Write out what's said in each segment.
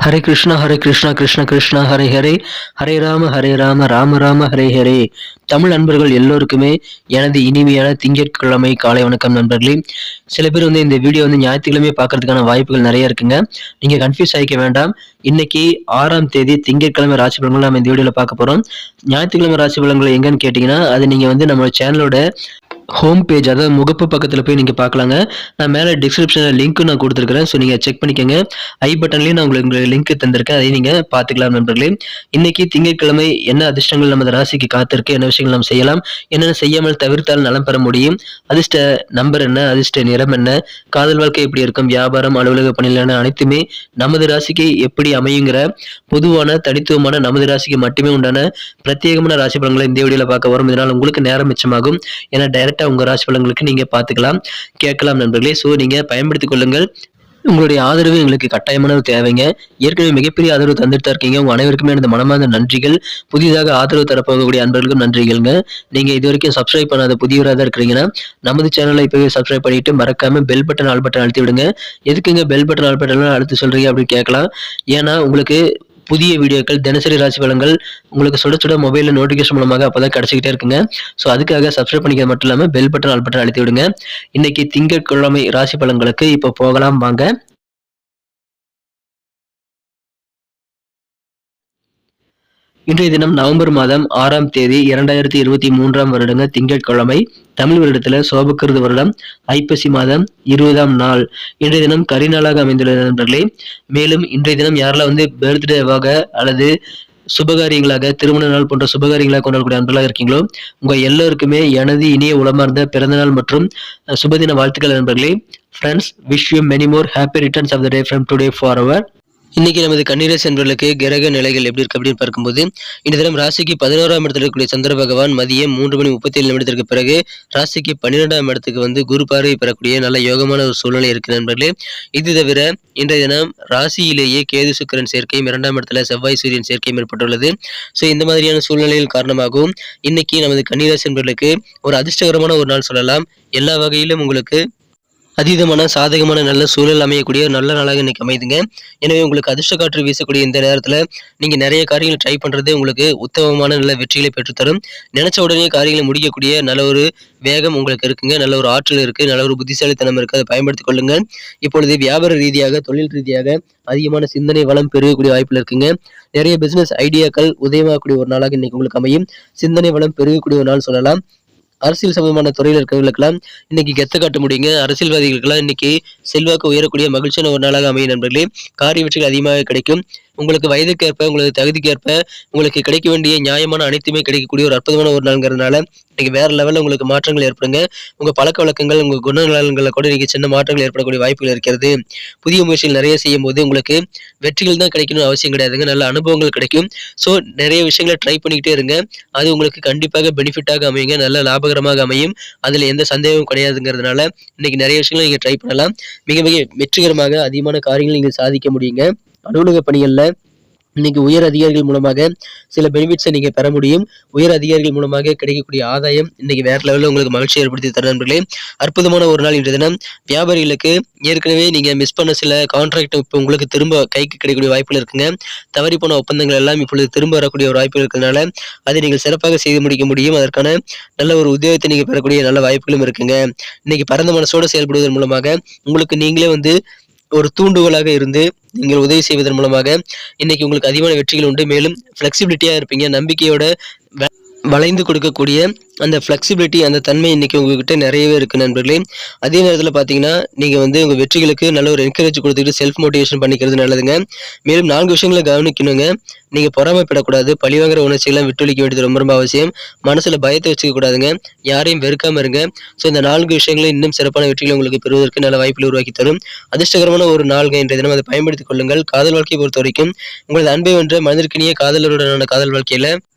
ஹரே கிருஷ்ணா கிருஷ்ண கிருஷ்ணா ஹரே ஹரே, ஹரே ராம ராம ராம ஹரே ஹரே. தமிழ் நண்பர்கள் எல்லோருக்குமே எனது இனிமையான திங்கட்கிழமை காலை வணக்கம் நண்பர்களே. சில பேர் இந்த வீடியோ ஞாயிற்றுக்கிழமை பார்க்கறதுக்கான வாய்ப்புகள் நிறைய இருக்குங்க. நீங்க கன்ஃபியூஸ் ஆகிக்க வேண்டாம். இன்னைக்கு 6ஆம் தேதி திங்கட்கிழமை ராசி பலன்கள் நம்ம இந்த வீடியோல பார்க்க போறோம். ஞாயிற்றுக்கிழமை ராசி பலன்கள் எங்கன்னு கேட்டீங்கன்னா, அது நீங்க நம்ம சேனலோட ஹோம் பேஜ், அதாவது முகப்பு பக்கத்தில் போய் நீங்கள் பார்க்கலாங்க. நான் மேலே டிஸ்கிரிப்ஷனில் லிங்க்கும் நான் கொடுத்துருக்கிறேன். ஸோ நீங்கள் செக் பண்ணிக்கோங்க. ஐ பட்டன்லேயும் நான் உங்களுக்கு லிங்க் தந்திருக்கேன், அதையும் நீங்கள் பார்த்துக்கலாம் நண்பர்களே. இன்னைக்கு திங்கட்கிழமை என்ன அதிர்ஷ்டங்கள் நமது ராசிக்கு காத்திருக்கு, என்ன விஷயங்கள் நாம் செய்யலாம், என்னென்ன செய்யாமல் தவிர்த்தால் நலம் பெற முடியும், அதிர்ஷ்ட நம்பர் என்ன, அதிர்ஷ்ட நிறம் என்ன, காதல் வாழ்க்கை எப்படி இருக்கும், வியாபாரம், அலுவலக பணியிலான அனைத்துமே நமது ராசிக்கு எப்படி அமையுங்கிற பொதுவான தனித்துவமான நமது ராசிக்கு மட்டுமே உண்டான பிரத்யேகமான ராசி பலன்களை இந்த வீடியோவில் பார்க்க வரும். இதனால் உங்களுக்கு நேரம் மிச்சமாகும். ஏன்னா டைரக்டா உங்க ராசி பலன்களுக்கு நீங்க பார்த்துக்கலாம், கேட்கலாம் நண்பர்களே. ஸோ நீங்க பயன்படுத்திக் கொள்ளுங்கள். உங்களுடைய ஆதரவு எங்களுக்கு கட்டாயமான தேவைங்க. ஏற்கனவே மிகப்பெரிய ஆதரவு தந்துட்டு தான் இருக்கீங்க. உங்க அனைவருக்குமே எனது மனமார்ந்த நன்றிகள். புதிதாக ஆதரவு தரப்போகக்கூடிய அன்பர்களுக்கும் நன்றிகள்ங்க. நீங்க இது வரைக்கும் சப்ஸ்கிரைப் பண்ணாத புதியவராக தான் இருக்கிறீங்கன்னா நமது சேனலை இப்பவே சப்ஸ்கிரைப் பண்ணிட்டு மறக்காம பெல் பட்டன் ஆல் பட்டன் அழுத்தி விடுங்க. எதுக்குங்க பெல் பட்டன் ஆல் பட்டன் அழுத்தி சொல்றீங்க அப்படின்னு கேட்கலாம். ஏன்னா உங்களுக்கு புதிய வீடியோக்கள், தினசரி ராசி பலன்கள் உங்களுக்கு சுட சுட மொபைலில் நோட்டிஃபிகேஷன் மூலமாக அப்போதான் கிடைச்சிக்கிட்டே இருக்குங்க. ஸோ அதுக்காக சப்ஸ்கிரைப் பண்ணிக்கிறது மட்டும் இல்லாமல் பெல் பட்டன் ஆல் பட்டன் அழுத்தி விடுங்க. இன்னைக்கு திங்கட்கிழமை ராசி பலன்களுக்கு இப்போ போகலாம் வாங்க. இன்றைய தினம் நவம்பர் மாதம் 6ஆம் தேதி 2023 வருடங்க திங்கட்கிழமை. தமிழ் வருடத்துல சோபக்கிருது வருடம் ஐப்பசி மாதம் 20ஆம் நாள். இன்றைய தினம் கரிநாளாக அமைந்துள்ளது நண்பர்களே. மேலும் இன்றைய தினம் யாரெல்லாம் பர்த்டேவாக அல்லது சுபகாரியங்களாக, திருமண நாள் போன்ற சுபகாரியங்களாக கொண்டாடக்கூடிய அன்பர்களாக இருக்கீங்களோ உங்க எல்லோருக்குமே எனது இனிய உளமார்ந்த பிறந்தநாள் மற்றும் சுபதின வாழ்த்துக்கள் நண்பர்களே. Friends, wish you many more happy returns of the day from today forever. இன்னைக்கு நமது கன்னிராசி என்பவர்களுக்கு கிரக நிலைகள் எப்படி இருக்கு அப்படின்னு பார்க்கும்போது, இந்த தினம் ராசிக்கு 11ஆம் இடத்துல இருக்கக்கூடிய சந்திர பகவான் மதியம் 3:37 பிறகு ராசிக்கு 12ஆம் இடத்துக்கு குரு பார்வை பெறக்கூடிய நல்ல யோகமான ஒரு சூழ்நிலை இருக்கு நண்பர்களே. இது தவிர இன்றைய தினம் ராசியிலேயே கேது சுக்கிரன் சேர்க்கையும் 2ஆம் இடத்துல செவ்வாய் சூரியன் சேர்க்கையும் ஏற்பட்டுள்ளது. ஸோ இந்த மாதிரியான சூழ்நிலைகள் காரணமாகவும் இன்னைக்கு நமது கன்னிராசி என்பவர்களுக்கு ஒரு அதிர்ஷ்டகரமான ஒரு நாள் சொல்லலாம். எல்லா வகையிலும் உங்களுக்கு அதீதமான சாதகமான நல்ல சூழல் அமையக்கூடிய நல்ல நாளாக இன்னைக்கு அமைதுங்க. எனவே உங்களுக்கு அதிர்ஷ்ட காற்று வீசக்கூடிய இந்த நேரத்தில் நீங்க நிறைய காரியங்களை ட்ரை பண்றது உங்களுக்கு உத்தமமான நல்ல வெற்றிகளை பெற்றுத்தரும். நினைச்ச உடனே காரியங்களை முடிக்கக்கூடிய நல்ல ஒரு வேகம் உங்களுக்கு இருக்குங்க, நல்ல ஒரு ஆற்றல் இருக்கு, நல்ல ஒரு புத்திசாலித்தனம் இருக்கு. அதை பயன்படுத்திக் கொள்ளுங்க. இப்பொழுது வியாபார ரீதியாக, தொழில் ரீதியாக அதிகமான சிந்தனை வளம் பெருகக்கூடிய வாய்ப்புகள் இருக்குங்க. நிறைய பிசினஸ் ஐடியாக்கள் உதயமாகக்கூடிய ஒரு நாளாக இன்னைக்கு உங்களுக்கு அமையும். சிந்தனை வளம் பெருகக்கூடிய ஒரு நாள் சொல்லலாம். அரசியல் சம்பந்தமான துறையில் இருக்கிறவர்களுக்கெல்லாம் இன்னைக்கு கெத்த காட்ட முடியுங்க. அரசியல்வாதிகளுக்கெல்லாம் இன்னைக்கு செல்வாக்கு உயரக்கூடிய மகிழ்ச்சியான ஒரு நாளாக அமையும் நண்பர்களே. காரிய வெற்றிகள் அதிகமாக கிடைக்கும். உங்களுக்கு வயதுக்கேற்ப, உங்களுக்கு தகுதிக்கேற்ப உங்களுக்கு கிடைக்க வேண்டிய நியாயமான அனைத்துமே கிடைக்கக்கூடிய ஒரு அற்புதமான ஒரு நாள்ங்கிறதுனால இன்னைக்கு வேற லெவலில் உங்களுக்கு மாற்றங்கள் ஏற்படுங்க. உங்க பழக்க வழக்கங்கள், உங்க குணநலன்களை கூட இன்னைக்கு சின்ன மாற்றங்கள் ஏற்படக்கூடிய வாய்ப்புகள் இருக்கிறது. புதிய முயற்சிகள் நிறைய செய்யும் போது உங்களுக்கு வெற்றிகள் தான் கிடைக்கணும்னு அவசியம் கிடையாதுங்க, நல்ல அனுபவங்கள் கிடைக்கும். ஸோ நிறைய விஷயங்களை ட்ரை பண்ணிக்கிட்டே இருங்க. அது உங்களுக்கு கண்டிப்பாக பெனிஃபிட்டாக அமையுங்க, நல்ல லாபகரமாக அமையும். அதுல எந்த சந்தேகமும் கிடையாதுங்கிறதுனால இன்னைக்கு நிறைய விஷயங்களை நீங்க ட்ரை பண்ணலாம். மிக மிக வெற்றிகரமாக அதிகமான காரியங்கள் நீங்க சாதிக்க முடியுங்க. அலுவலக பணிகள்ல இன்னைக்கு உயர் அதிகாரிகள் மூலமாக சில பெனிஃபிட்ஸை நீங்க பெற முடியும். உயர் அதிகாரிகள் மூலமாக கிடைக்கக்கூடிய ஆதாயம் இன்னைக்கு வேற லெவலில் உங்களுக்கு மகிழ்ச்சி ஏற்படுத்தி தர நண்பர்களே. அற்புதமான ஒரு நாள் இன்றைய தினம். வியாபாரிகளுக்கு ஏற்கனவே நீங்க மிஸ் பண்ண சில கான்ட்ராக்ட் இப்போ உங்களுக்கு திரும்ப கைக்கு கிடைக்கக்கூடிய வாய்ப்புகள் இருக்குங்க. தவறி போன ஒப்பந்தங்கள் எல்லாம் இப்பொழுது திரும்ப வரக்கூடிய ஒரு வாய்ப்புகள் இருக்கிறதுனால அதை நீங்கள் சிறப்பாக செய்து முடிக்க முடியும். அதற்கான நல்ல ஒரு உத்தியோகத்தை நீங்க பெறக்கூடிய நல்ல வாய்ப்புகளும் இருக்குங்க. இன்னைக்கு பரந்த மனசோடு செயல்படுவதன் மூலமாக உங்களுக்கு நீங்களே ஒரு தூண்டுகோலாக இருந்து நீங்கள் உதவி செய்வதன் மூலமாக இன்னைக்கு உங்களுக்கு அதிகமான வெற்றிகள் உண்டு. மேலும் ஃபிளெக்சிபிலிட்டியா இருப்பீங்க. நம்பிக்கையோட வளைந்து கொடுக்கக்கூடிய அந்த ஃபிளெக்சிபிலிட்டி, அந்த தன்மை இன்னைக்கு உங்ககிட்ட நிறையவே இருக்கு நண்பர்களே. அதே நேரத்தில் பார்த்தீங்கன்னா நீங்க உங்க வெற்றிகளுக்கு நல்ல ஒரு என்கரேஜ் கொடுத்துட்டு செல்ஃப் மோட்டிவேஷன் பண்ணிக்கிறது நல்லதுங்க. மேலும் 4 விஷயங்களை கவனிக்கணுங்க. நீங்க பொறாமைப்படக்கூடாது. பழிவாங்கிற உணர்ச்சிகளை விட்டுளிக்க வேண்டியது ரொம்ப ரொம்ப அவசியம். மனசுல பயத்தை வச்சுக்க கூடாதுங்க. யாரையும் வெறுக்காம இருங்க. ஸோ இந்த 4 விஷயங்களை இன்னும் சிறப்பான வெற்றிகளை உங்களுக்கு பெறுவதற்கு நல்ல வாய்ப்புகளை உருவாக்கி தரும். அதிர்ஷ்டகரமான ஒரு நாள்ங்க இன்றைய தினம். அதை பயன்படுத்திக் கொள்ளுங்கள். காதல் வாழ்க்கையை பொறுத்த வரைக்கும் உங்களது அன்பை வென்ற மனதிற்கினிய காதலருடனான காதல் வாழ்க்கையில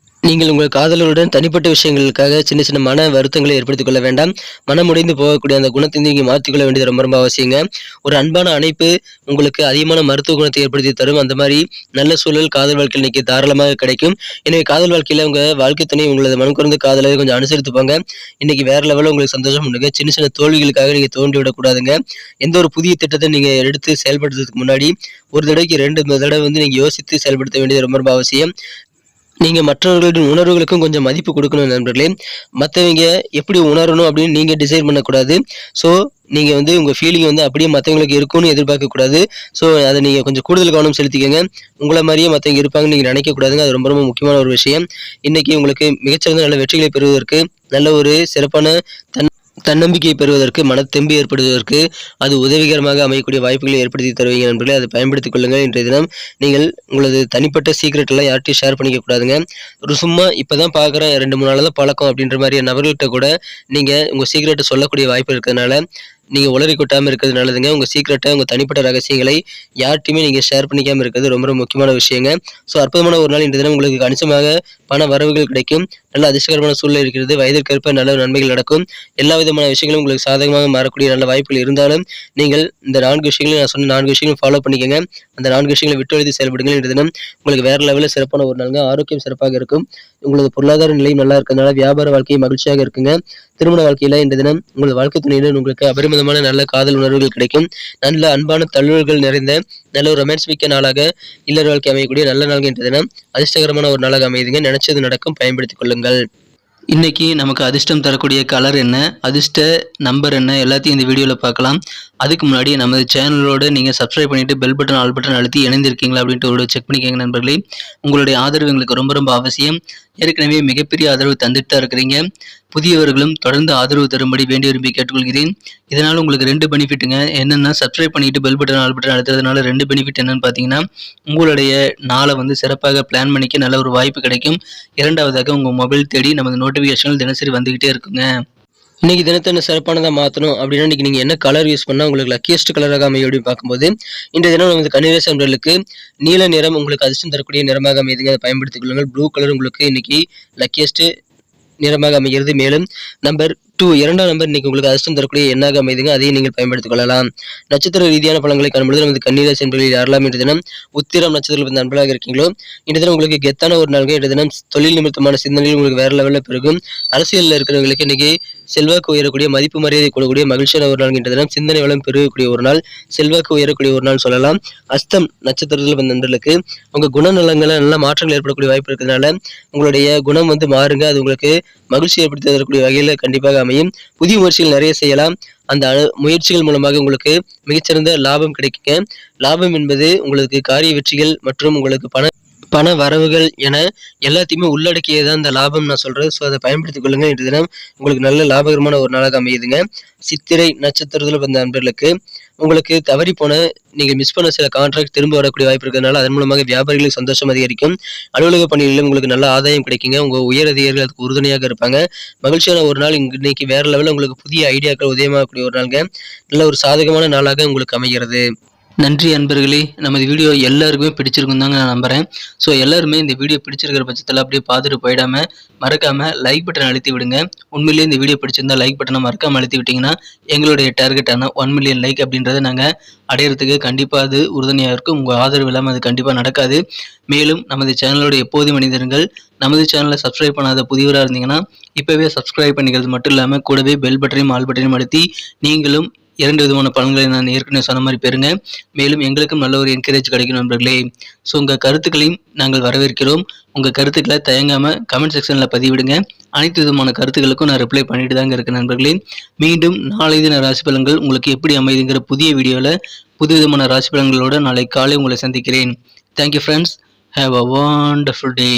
நீங்கள் உங்கள் காதலருடன் தனிப்பட்ட விஷயங்களுக்காக சின்ன சின்ன மன வருத்தங்களை ஏற்படுத்திக் கொள்ள வேண்டாம். மனம் உடைந்து போகக்கூடிய அந்த குணத்தை நீங்க மாற்றிக்கொள்ள வேண்டியது ரொம்ப ரொம்ப அவசியங்க. ஒரு அன்பான அணைப்பு உங்களுக்கு அதிகமான மருத்துவ குணத்தை ஏற்படுத்தி தரும். அந்த மாதிரி நல்ல சூழல் காதல் வாழ்க்கையில் இன்னைக்கு தாராளமாக கிடைக்கும். எனவே காதல் வாழ்க்கையில உங்க வாழ்க்கை துணை உங்களது மனம் குறைந்த காதலை கொஞ்சம் அனுசரித்துப்பாங்க. இன்னைக்கு வேற லெவலில் உங்களுக்கு சந்தோஷம் உண்டுங்க. சின்ன சின்ன தோல்விகளுக்காக நீங்க தோண்டி விடக்கூடாதுங்க. எந்த ஒரு புதிய திட்டத்தை நீங்க எடுத்து செயல்படுத்துறதுக்கு முன்னாடி ஒரு தடவைக்கு 2 தடவை வந்து நீங்க யோசித்து செயல்படுத்த வேண்டியது ரொம்ப ரொம்ப அவசியம். நீங்க மற்றவர்களின் உணர்வுகளுக்கும் கொஞ்சம் மதிப்பு கொடுக்கணும் நண்பர்களே. மத்தவங்க எப்படி உணரணும் அப்படின்னு நீங்க டிசைட் பண்ணக்கூடாது. ஸோ நீங்க வந்து உங்க ஃபீலிங் வந்து அப்படியே மத்தவங்களுக்கு இருக்கும்னு எதிர்பார்க்கக்கூடாது. ஸோ அத நீங்க கொஞ்சம் கூடுதல் கவனம் செலுத்திக்கங்க. உங்கள மாரியே மத்தவங்க இருப்பாங்கன்னு நீங்க நினைக்கக்கூடாதுங்க. அது ரொம்ப ரொம்ப முக்கியமான ஒரு விஷயம். இன்னைக்கு உங்களுக்கு மிகச்சிறந்த நல்ல வெற்றிகளை பெறுவதற்கு நல்ல ஒரு சிறப்பான தன்னம்பிக்கையை பெறுவதற்கு, மனத்தெம்பு ஏற்படுவதற்கு அது உதவிகரமாக அமையக்கூடிய வாய்ப்புகளை ஏற்படுத்தி தருவீங்க நண்பர்களே. அதை பயன்படுத்திக் கொள்ளுங்கள். இன்றைய தினம் நீங்கள் உங்களது தனிப்பட்ட சீக்ரெட் எல்லாம் யார்கிட்டயும் ஷேர் பண்ணிக்க கூடாதுங்க. ஒரு சும்மா இப்பதான் பார்க்குறேன் 2, 3 நாளா தான் பழக்கம் அப்படின்ற மாரி நபர்கள்ட்ட கூட நீங்க உங்க சீக்ரெட்ட சொல்லக்கூடிய வாய்ப்பு இருக்கிறதுனால, நீங்க உளறி கொட்டாம இருக்கிறது நல்லதுங்க. உங்க சீக்ரெட்ட, உங்க தனிப்பட்ட ரகசியங்களை யார்ட்டயுமே நீங்க ஷேர் பண்ணிக்காம இருக்கிறது ரொம்ப ரொம்ப முக்கியமான விஷயங்க. ஸோ அற்புதமான ஒரு நாள் இன்றைய தினம் உங்களுக்கு கணிசமாக பண வரவுகள் கிடைக்கும். நல்ல அதிர்ஷ்டகரமான சூழ்நிலை இருக்கிறது. வயதிற்கேற்ப நல்ல நன்மைகள் நடக்கும். எல்லா விதமான விஷயங்களும் உங்களுக்கு சாதகமாக மாறக்கூடிய நல்ல வாய்ப்புகள் இருந்தாலும், நீங்கள் இந்த 4 விஷயங்களையும் நான் சொன்ன 4 விஷயங்களும் ஃபாலோ பண்ணிக்கங்க. அந்த 4 விஷயங்களை விட்டு எழுதி செயல்படுங்கள். இன்றைய தினம் உங்களுக்கு வேற லெவல்ல சிறப்பான ஒரு நாளுங்க. ஆரோக்கியம் சிறப்பாக இருக்கும். உங்களது பொருளாதார நிலையும் நல்லா இருக்கிறதுனால வியாபார வாழ்க்கை மகிழ்ச்சியாக இருக்குங்க. திருமண வாழ்க்கையில இன்றைய தினம் உங்களது வாழ்க்கை துணையுடன் உங்களுக்கு அபரிமிதமான நல்ல காதல் உணர்வுகள் கிடைக்கும். நல்ல அன்பான தழுவல்கள் நிறைந்த நல்ல ஒரு ரொமான்ஸ் மிக்க நாளாக இல்லற வாழ்க்கை அமையக்கூடிய நல்ல நாள் இன்றைய தினம் அதிர்ஷ்டகரமான ஒரு நாளாக அமையுதுங்க. நினைச்சது நடக்கும். பயன்படுத்திக் கொள்ளுங்கள். இன்னைக்கு நமக்கு அதிர்ஷ்டம் தரக்கூடிய கலர் என்ன, அதிர்ஷ்ட நம்பர் என்ன எல்லாத்தையும் இந்த வீடியோவில் பார்க்கலாம். அதுக்கு முன்னாடி நமது சேனலோட நீங்கள் சப்ஸ்கிரைப் பண்ணிட்டு பெல் பட்டன் ஆல் பட்டன் அழுத்தி இணைந்திருக்கீங்களா அப்படின்ட்டு ஒரு செக் பண்ணிக்கோங்க நண்பர்களே. உங்களுடைய ஆதரவு எங்களுக்கு ரொம்ப ரொம்ப அவசியம். ஏற்கனவே மிகப்பெரிய ஆதரவு தந்துட்டு தான் இருக்கிறீங்க. புதியவர்களும் தொடர்ந்து ஆதரவு தரும்படி வேண்டி விரும்பி கேட்டுக்கொள்கிறேன். இதனால் உங்களுக்கு 2 பெனிஃபிட்டுங்க. என்னென்னா சப்ஸ்கிரைப் பண்ணிட்டு பெல் பட்டன் ஆல் பட்டன் அழுத்துறதுனால 2 பெனிஃபிட் என்னன்னு பார்த்தீங்கன்னா, உங்களுடைய நாளை வந்து சிறப்பாக பிளான் பண்ணிக்க நல்ல ஒரு வாய்ப்பு கிடைக்கும். இரண்டாவதாக உங்கள் மொபைல் தேடி நமது நோட்டிஃபிகேஷன்கள் தினசரி வந்துகிட்டே இருக்குங்க. இன்னைக்கு தினத்தை என்ன சிறப்பானதாக மாற்றணும் அப்படின்னா, இன்னைக்கு நீங்கள் என்ன கலர் யூஸ் பண்ணால் உங்களுக்கு லக்கியஸ்ட் கலராக அமையும் அப்படின்னு பார்க்கும்போது, இந்த தினம் நமது கன்னிராசி நண்பர்களுக்கு நீல நிறம் உங்களுக்கு அதிர்ஷ்டம் தரக்கூடிய நிறமாக அமையுதுங்க. அதை பயன்படுத்திக் கொள்ளுங்கள். ப்ளூ கலர் உங்களுக்கு இன்னைக்கு லக்கியஸ்ட் நிறமாக அமைகிறது. மேலும் நம்பர் 2 2ஆம் நம்பர் இன்னைக்கு உங்களுக்கு அதிர்ஷ்டம் தரக்கூடிய எண்ணாக அமைதுங்க. அதையும் நீங்கள் பயன்படுத்திக் கொள்ளலாம். நட்சத்திர ரீதியான பலன்களை காணும்பொழுது நமது கன்னிராசி என்பவர்கள் யாரெல்லாம் இன்று தினம் உத்திரம் நட்சத்திரத்தில் நண்பர்களாக இருக்கீங்களோ, இன்று தினம் உங்களுக்கு கெத்தான ஒரு நாள்கள். இன்று தினம் தொழில் நிமித்தமான சிந்தனைகள் உங்களுக்கு வேற லெவலில் பெருகும். அரசியலில் இருக்கிறவங்களுக்கு இன்னைக்கு செல்வாக்கு உயரக்கூடிய, மதிப்பு மரியாதை கூடக்கூடிய மகிழ்ச்சியான ஒரு நாள். இன்று தினம் சிந்தனை வளம் பெருகக்கூடிய ஒரு நாள், செல்வாக்கு உயரக்கூடிய ஒரு நாள் சொல்லலாம். அஸ்தம் நட்சத்திரத்தில் வந்த நண்பர்களுக்கு உங்க குணநலங்களை நல்ல மாற்றங்கள் ஏற்படக்கூடிய வாய்ப்பு இருக்கிறதுனால உங்களுடைய குணம் வந்து மாறுங்க. அது உங்களுக்கு மகிழ்ச்சி ஏற்படுத்தி தரக்கூடிய வகையில் கண்டிப்பாக அமையும். புதிய முயற்சிகள் நிறைய செய்யலாம். அந்த முயற்சிகள் மூலமாக உங்களுக்கு மிகச்சிறந்த லாபம் கிடைக்குங்க. லாபம் என்பது உங்களுக்கு காரிய வெற்றிகள் மற்றும் உங்களுக்கு பண வரவுகள் என எல்லாத்தையுமே உள்ளடக்கியதான் இந்த லாபம் நான் சொல்றேன். ஸோ அதை பயன்படுத்திக் கொள்ளுங்க. இன்று தினம் உங்களுக்கு நல்ல லாபகரமான ஒரு நாளாக அமையுதுங்க. சித்திரை நட்சத்திரத்தில் வந்த நண்பர்களுக்கு உங்களுக்கு தவறி போன நீங்கள் மிஸ் பண்ண சில கான்ட்ராக்ட் திரும்ப வரக்கூடிய வாய்ப்பு இருக்கிறதுனால அதன் மூலமாக வியாபாரிகளுக்கு சந்தோஷம் அதிகரிக்கும். அலுவலக பணிகளிலும் உங்களுக்கு நல்ல ஆதாயம் கிடைக்குங்க. உங்க உயர் அதிகாரிகள் அதுக்கு உறுதுணையாக இருப்பாங்க. மகிழ்ச்சியான ஒரு நாள். இன்னைக்கு வேற லெவலில் உங்களுக்கு புதிய ஐடியாக்கள் உதயமாகக்கூடிய ஒரு நாளுங்க. நல்ல ஒரு சாதகமான நாளாக உங்களுக்கு அமைகிறது. நன்றி அன்பர்களே. நமது வீடியோ எல்லாருக்குமே பிடிச்சிருக்கும் தாங்க நான் நம்புகிறேன். ஸோ எல்லாருமே இந்த வீடியோ பிடிச்சிருக்கிற பட்சத்தில் அப்படியே பார்த்துட்டு போயிடாமல் மறக்காமல் லைக் பட்டன் அழுத்தி விடுங்க. உண்மையிலேயே இந்த வீடியோ பிடிச்சிருந்தா லைக் பட்டனை மறக்காமல் அழுத்தி விட்டிங்கன்னா எங்களுடைய டார்கெட்டான 1 மில்லியன் லைக் அப்படின்றத நாங்கள் அடையிறதுக்கு கண்டிப்பாக அது உறுதுணையாக இருக்கும். உங்கள் ஆதரவு இல்லாமல் அது கண்டிப்பாக நடக்காது. மேலும் நமது சேனலோட எப்போதும் மனிதர்கள் நமது சேனலை சப்ஸ்கிரைப் பண்ணாத புதியவராக இருந்தீங்கன்னா இப்போவே சப்ஸ்கிரைப் பண்ணிக்கிறது மட்டும் இல்லாமல் கூடவே பெல் பட்டனையும் ஆல் பட்டனையும் அழுத்தி நீங்களும் 2 விதமான பலன்களை நான் ஏற்கனவே சொன்ன மாதிரி பெறுங்க. மேலும் எங்களுக்கும் நல்ல ஒரு என்கரேஜ் கிடைக்கும் நண்பர்களே. ஸோ உங்கள் கருத்துக்களையும் நாங்கள் வரவேற்கிறோம். உங்கள் கருத்துக்களை தயங்காமல் கமெண்ட் செக்ஷனில் பதிவிடுங்க. அனைத்து விதமான கருத்துக்களுக்கும் நான் ரிப்ளை பண்ணிட்டு தாங்க இருக்கேன் நண்பர்களே. மீண்டும் நாளை தின ராசி பலன்கள் உங்களுக்கு எப்படி அமைதுங்கிற புதிய வீடியோவில் புது விதமான ராசி பலன்களோடு நாளை காலை உங்களை சந்திக்கிறேன். Thank you friends. Have a wonderful day.